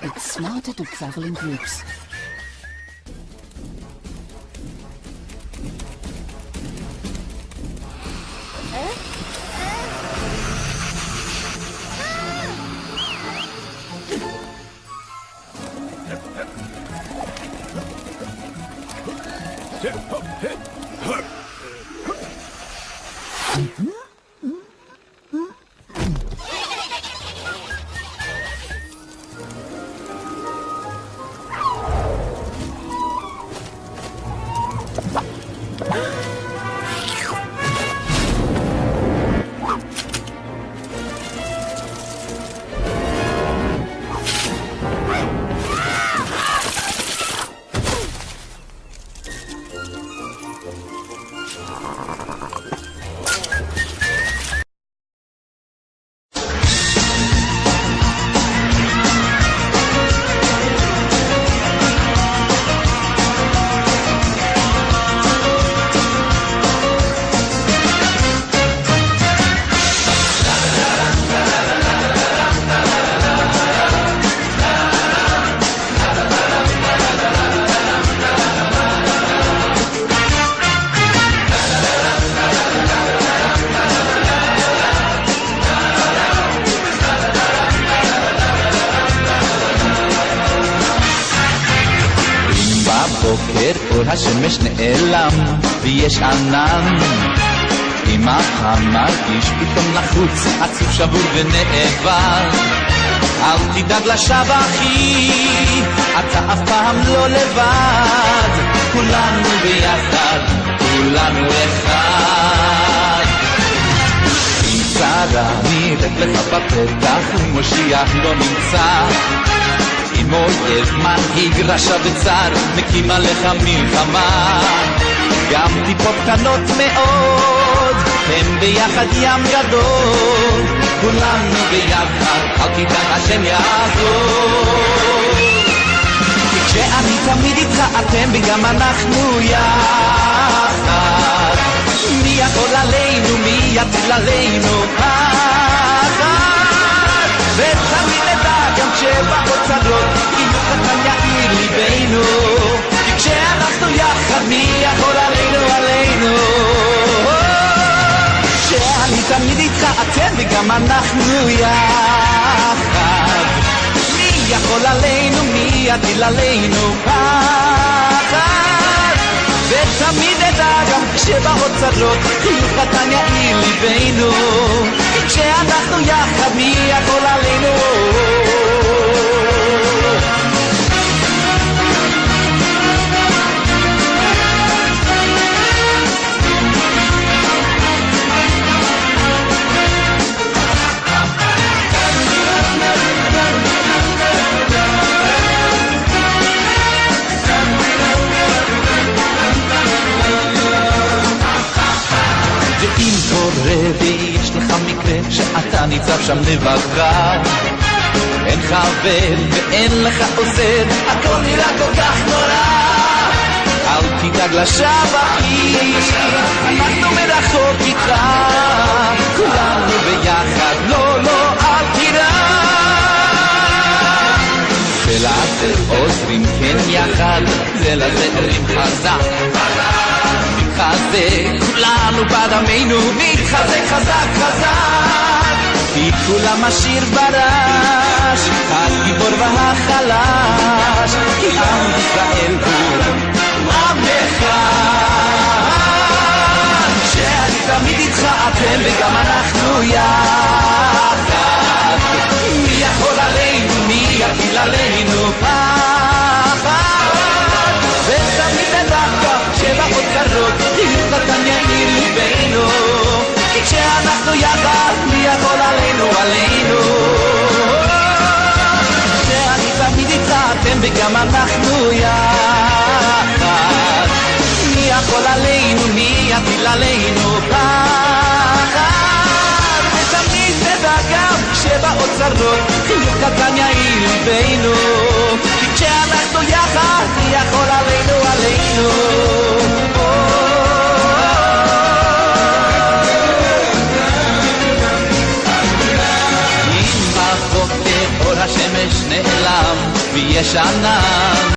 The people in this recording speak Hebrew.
It's smarter to travel in groups. השמש נעלם ויש ענן אמא מרגיש פתאום לחוץ עצוב שבור ונאבל אל תדאג לשווא אחי אתה אף פעם לא לבד כולנו ביחד כולנו אחד אם צרה נראית לך בפתח ומושיע לא נמצא אם אויב מנהיג רשע וצר מקים עליך מלחמה גם טיפות קטנות מאוד הם ביחד ים גדול כולנו ביחד אל תדאג השם יעזור כי כשאני תמיד איתך אתם וגם אנחנו יחד מי יכול עלינו מי יטיל עלינו פחד ותמיד נדע גם כשבאות צרות יהיו קטן יאיר ליבנו כי כשאנחנו יחד מי יכול עלינו כשאני תמיד איתך אתם וגם אנחנו יחד מי יכול עלינו מי יטיל עלינו פחד ותמיד נדע גם כשבאות צרות יהיו קטן יאיר ליבנו כי כשאנחנו יחד מי יכול עלינו ואם קורה ויש לך מקרה שאתה ניצב שם לבדך אין חבר ואין לך עוזר הכל נראה כל כך נורא אל תדאג לשווא אחי אנחנו מרחוק איתך כולנו ביחד לא אל תדאג זה לזה עוזרים כן יחד זה לזה ערים חזק מתחזק כולנו בדמנו מתחזק חזק חזק כי כולם משאיר ברש הגיבור והחלש כי עם ישראל הוא עם אחד שאני תמיד איתך אתם וגם אנחנו יחד מי יכול עלינו מי יטיל עלינו פחד ותמיד נדע שבאות צרות יהיו קטן יאיר ליבנו כי כשאנחנו יחד מי יכול עלינו שאני תמיד איתך אתם וגם אנחנו יחד מי יכול עלינו מי יטיל עלינו פחד ותמיד נדע גם שבאות צרות יהיו קטן יאיר ליבנו כי כשאנחנו יחד מי יכול עלינו אם בבוקר אור השמש נעלם ישנה